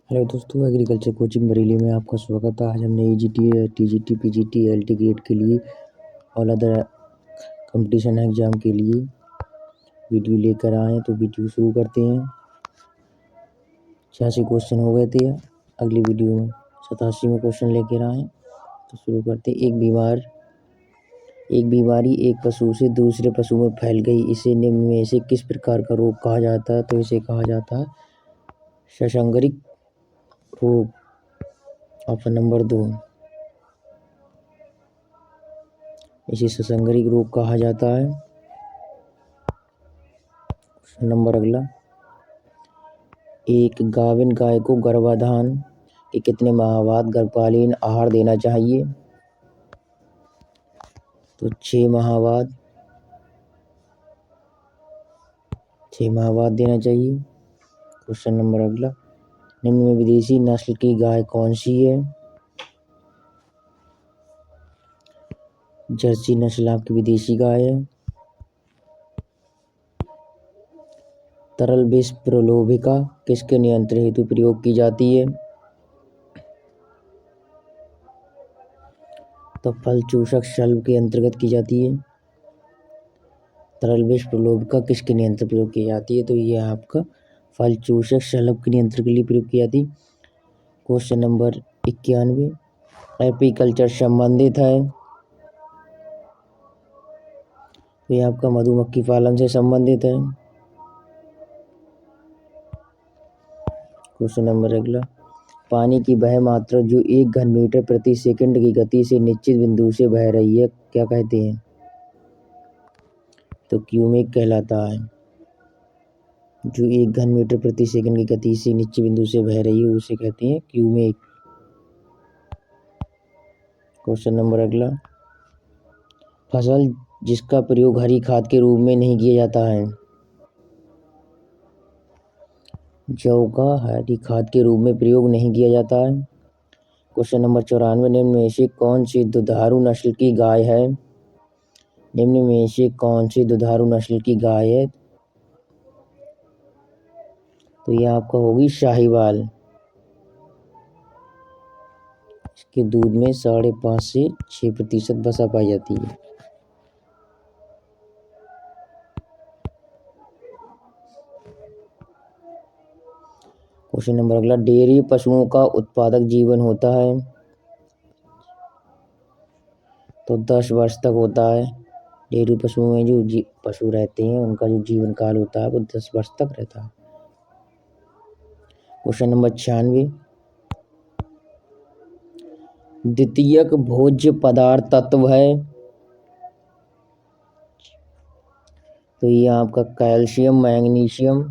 Hello दोस्तों, agriculture coaching Bareilly में आपका स्वागत है। आज हमने ईजीटी, टीजीटी, पीजीटी, एलटी गेट के लिए और अदर कंपटीशन एग्जाम के लिए वीडियो लेकर आए हैं। तो वीडियो शुरू करते हैं। 86 क्वेश्चन हो गए थे अगली वीडियो में 87 में क्वेश्चन लेकर आए हैं। तो शुरू करते हैं। एक बीमारी एक पशु से दूसरे पशु में फैल गई, इसे निम्न में से किस प्रकार का रोग कहा जाता है? तो इसे कहा जाता है ससंक्रामक रोग। ऑप्शन नंबर 2, इसे ससंक्रामक रोग कहा जाता है। क्वेश्चन नंबर अगला, एक गाभिन गाय को गर्भाधान के कितने माह बाद गर्भकालीन आहार देना चाहिए? तो 6 माह बाद। 6 माह बाद देना चाहिए। क्वेश्चन नंबर अगला, निम्न में विदेशी नस्ल की गाय कौन सी है? जर्सी नस्ल आपकी विदेशी गाय है। तरल विष प्रलोभिका किसके नियंत्रण हेतु प्रयोग की जाती है? तो फल चूषक शल्ब के अंतर्गत की जाती है। तरल विष प्रलोभिका किसके नियंत्रण प्रयोग की जाती है? तो ये आपका फल चूषक शलभ के नियंत्रण के लिए प्रयोग की जाती है। क्वेश्चन नंबर 91, एपीकल्चर संबंधित है। तो ये आपका मधुमक्खी पालन से संबंधित है। क्वेश्चन नंबर अगला, पानी की वह मात्रा जो 1 घन मीटर प्रति सेकंड की गति से निश्चित बिंदु से बह रही है, क्या कहते हैं? तो क्यूमेक कहलाता है। जो 1 घन मीटर प्रति सेकंड की गति से निश्चित बिंदु से बह रही है उसे कहते हैं क्यूमेक। क्वेश्चन नंबर अगला, फसल जिसका प्रयोग हरी खाद के रूप में नहीं किया जाता है। जौ का हरी खाद के रूप में प्रयोग नहीं किया जाता है। क्वेश्चन नंबर 94, निम्न में से कौन सी दुधारू नस्ल की गाय है? निम्न में से कौन सी दुधारू नस्ल की गाय है? तो यह आपका होगी शाहीवाल। इसके दूध में 5.5 से 6% वसा पाई जाती है। क्वेश्चन नंबर अगला, डेयरी पशुओं का उत्पादक जीवन होता है। तो 10 वर्ष तक होता है। डेयरी पशुओं में जो पशु रहते हैं उनका जो जीवन काल होता है वो 10 वर्ष तक रहता है। क्वेश्चन नंबर 96, द्वितीयक भोज्य पदार्थ तत्व है। तो ये आपका कैल्शियम, मैग्नीशियम,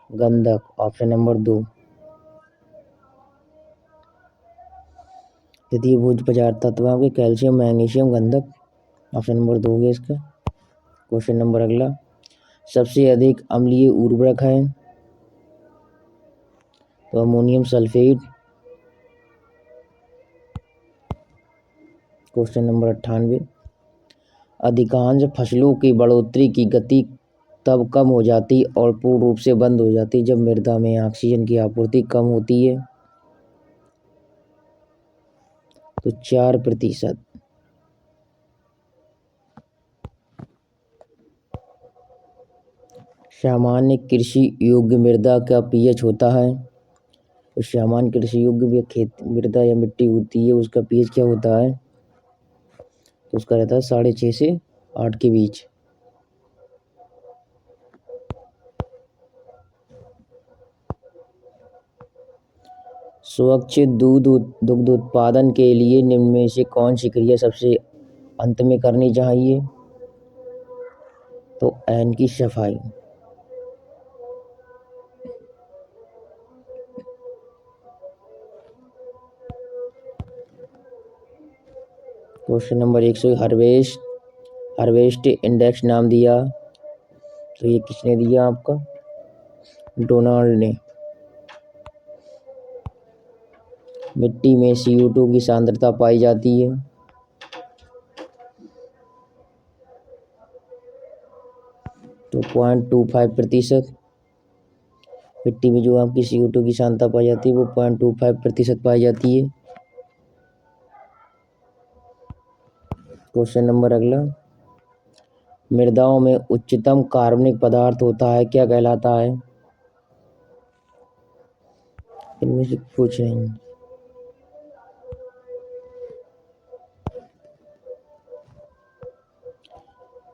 गंधक। ऑप्शन नंबर 2, द्वितीय भोज्य पदार्थ तत्व आपके कैल्शियम, मैग्नीशियम, गंधक। ऑप्शन नंबर 2 होगा इसका। क्वेश्चन नंबर अगला, सबसे अधिक अम्लीय उर्वरक है। तो अमोनियम सल्फेट। क्वेश्चन नंबर 98, अधिकांश फसलों की बढ़ोतरी की गति तब कम हो जाती और पूर्ण रूप से बंद हो जाती जब मृदा में ऑक्सीजन की आपूर्ति कम होती है। तो 4%। सामान्य कृषि योग्य मृदा का पीएच होता है। तो सामान्य कृषि योग्य खेत मृदा या मिट्टी होती है उसका पीएच क्या होता है? तो उसका रहता है 6.5 से 8 के बीच। स्वच्छ दुग्ध उत्पादन के लिए निम्न में से कौन सी क्रिया सबसे अंत में करनी चाहिए? तो एन की सफाई। क्वेश्चन नंबर 100, हार्वेस्ट इंडेक्स नाम दिया। तो ये किसने दिया? आपका डोनाल्ड ने। मिट्टी में CO2 की सांद्रता पाई जाती है। तो 0.25%। मिट्टी में जो आपकी CO2 की सांद्रता पाई जाती है वो 0.25% पाई जाती है। क्वेश्चन नंबर अगला, मृदाओं में उच्चतम कार्बनिक पदार्थ होता है, क्या कहलाता है? इनमें से पूछ रहे हैं।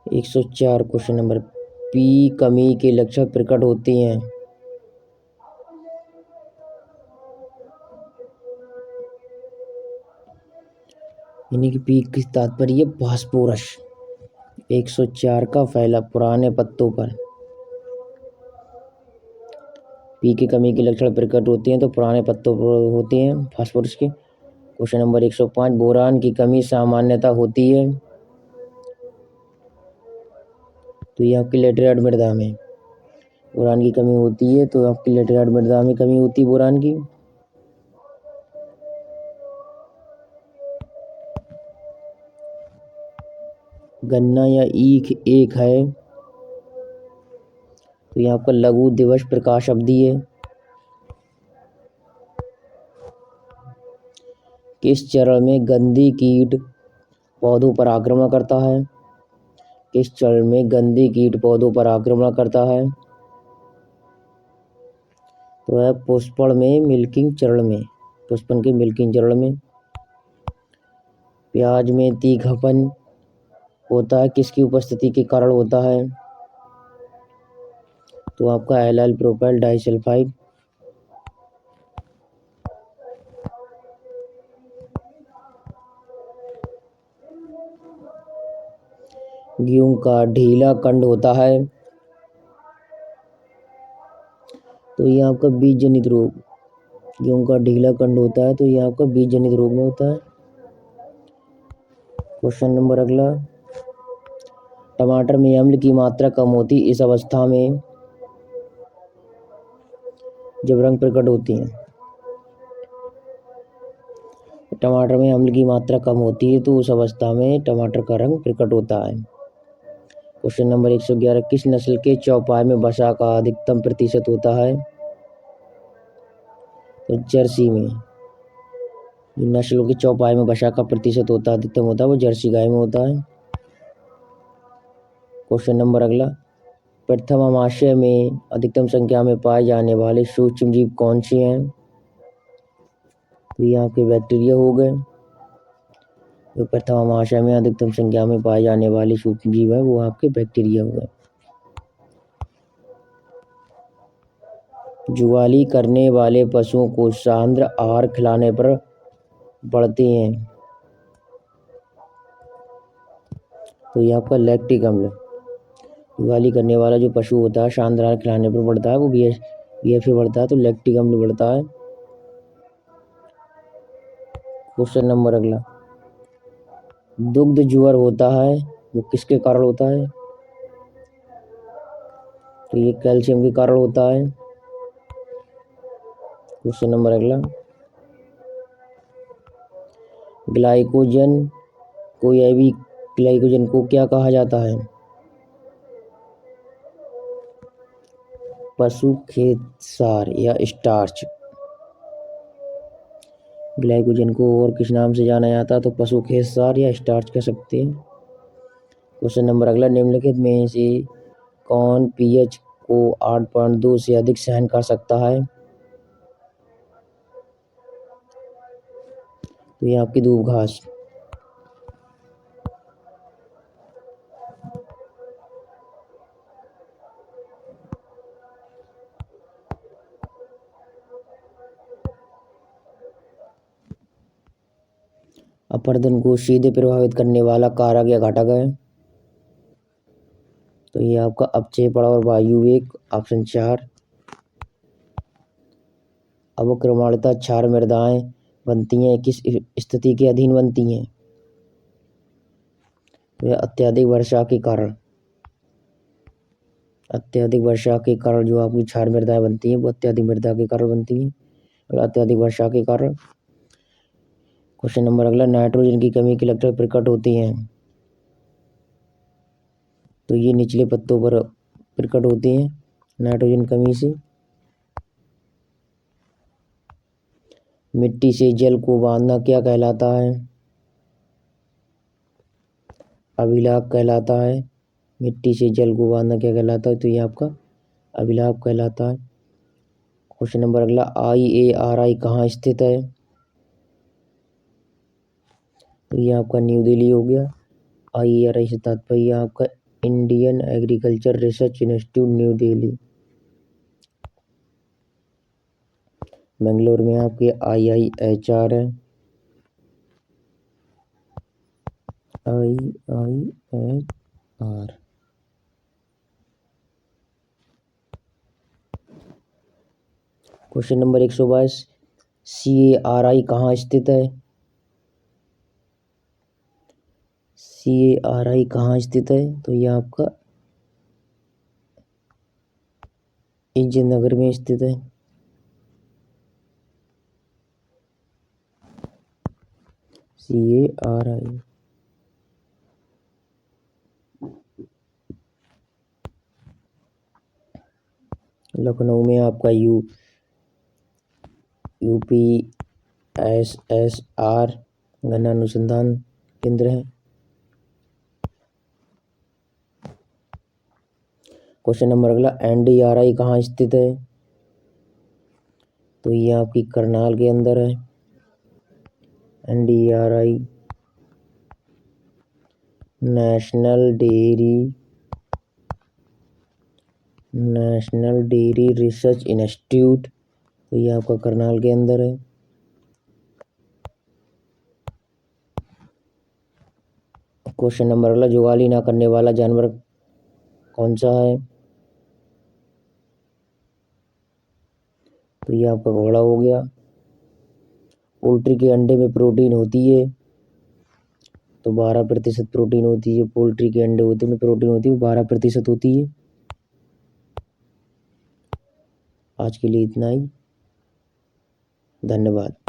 एक 104 क्वेश्चन नंबर, पी कमी के लक्षण प्रकट होते हैं। यानी कि पी की तात्पर्य फास्फोरस। 104 का फैला पुराने पत्तों पर। पी की कमी के लक्षण प्रकट होते हैं तो पुराने पत्तों पर होते हैं फास्फोरस के। क्वेश्चन नंबर 105, बोरान की कमी सामान्यता होती है, तो ये आपकी लेटराइट मृदा में बोरान की कमी होती है, तो आपकी लेटराइट मृदा में कमी होती है बोरान की। गन्ना या ईख एक है, तो ये आपका लघु दिवस प्रकाश अवधि है। किस चरण में गंधी कीट पौधों पर आक्रमण करता है? किस चरण में गंधी कीट पौधों पर आक्रमण करता है? तो है पुष्पन में मिल्किंग चरण में, पुष्पन के मिल्किंग चरण में। प्याज में तीखापन होता है, किसकी उपस्थिति के कारण होता है? तो आपका एल्लाइल प्रोपाइल डाइसल्फाइड। गेहूं का ढीला कंड होता है, तो ये आपका बीज जनित रोग। गेहूं का ढीला कंड होता है तो ये आपका बीज जनित रोग में होता है। क्वेश्चन नंबर अगला, टमाटर में अम्ल की मात्रा कम होती, इस अवस्था में जब रंग प्रकट होती है। टमाटर में अम्ल की मात्रा कम होती है तो उस अवस्था में टमाटर का रंग प्रकट होता है। क्वेश्चन नंबर 111, किस नस्ल के चौपाई में वसा का अधिकतम प्रतिशत होता है? तो जर्सी में। नस्लों की चौपाई में वसा का प्रतिशत होता है, अधिकतम होता है, वो जर्सी गाय में होता है। क्वेश्चन नंबर अगला, प्रथम अमाशय में अधिकतम संख्या में पाए जाने वाले सूक्ष्म जीव कौन से हैं? तो ये आपके बैक्टीरिया हो गए। जो प्रथम अमाशय में अधिकतम संख्या में पाए जाने वाले सूक्ष्म जीव है वो आपके बैक्टीरिया हो गए। जुगाली करने वाले पशुओं को सांद्र आहार खिलाने पर बढ़ते हैं, तो ये आपका लैक्टिक अम्ल। जुगाली करने वाला जो पशु होता है सांद्र आहार खिलाने पर बढ़ता है, वो BF बढ़ता है, तो लैक्टिक अम्ल बढ़ता है। क्वेश्चन नंबर अगला, दुग्ध ज्वर होता है वो किसके कारण होता है? तो ये कैल्शियम के कारण होता है। क्वेश्चन नंबर अगला, ग्लाइकोजन ग्लाइकोजन को क्या कहा जाता है? पशु खेत सार या स्टार्च। ग्लाइकोजन को और किस नाम से जाना जाता है? तो पशु खेत सार या स्टार्च कह सकते हैं। क्वेश्चन नंबर अगला, निम्नलिखित में से कौन pH को 8.2 से अधिक सहन कर सकता है? तो ये आपकी दूब घास। अपरदन को सीधे प्रभावित करने वाला कारक या घटक है, तो ये आपका अपक्षेपण और वायु वेग, ऑप्शन 4। अवक्रमणता क्षार मृदाएं बनती हैं, किस स्थिति के अधीन बनती हैं? तो ये अत्यधिक वर्षा के कारण। अत्यधिक वर्षा के कारण जो आपकी क्षार मृदाएं बनती हैं वो अत्यधिक मृदा के कारण बनती हैं और अत्यधिक वर्षा के कारण। क्वेश्चन नंबर अगला, नाइट्रोजन की कमी के लक्षण प्रकट होते हैं, तो ये निचले पत्तों पर प्रकट होते हैं नाइट्रोजन कमी से। मिट्टी से जल को बांधना क्या कहलाता है? अभिलाप कहलाता है। मिट्टी से जल को बांधना क्या कहलाता है? तो ये आपका अभिलाप कहलाता है। क्वेश्चन नंबर अगला, IARI कहाँ स्थित है? तो ये आपका न्यू दिल्ली हो गया। IARI से तात्पर्य आपका Indian agriculture research institute new Delhi. Bangalore में आपके IIHR है। IIHR। क्वेश्चन नंबर 122, CARI कहाँ स्थित है? CARI कहाँ स्थित है? तो ये आपका इज्जतनगर में स्थित है। CARI। लखनऊ में आपका UPSSR गन्ना अनुसंधान केंद्र है। क्वेश्चन नंबर अगला, NDRI कहाँ स्थित है? तो ये आपकी करनाल के अंदर है। NDRI national dairy research institute, तो ये आपका करनाल के अंदर है। क्वेश्चन नंबर अगला, जुगाली ना करने वाला जानवर कौन सा है? तो ये आपका घोड़ा हो गया। पोल्ट्री के अंडे में प्रोटीन होती है, तो 12% प्रोटीन होती है। पोल्ट्री के अंडे होते में प्रोटीन होती है, 12% होती है। आज के लिए इतना ही, धन्यवाद।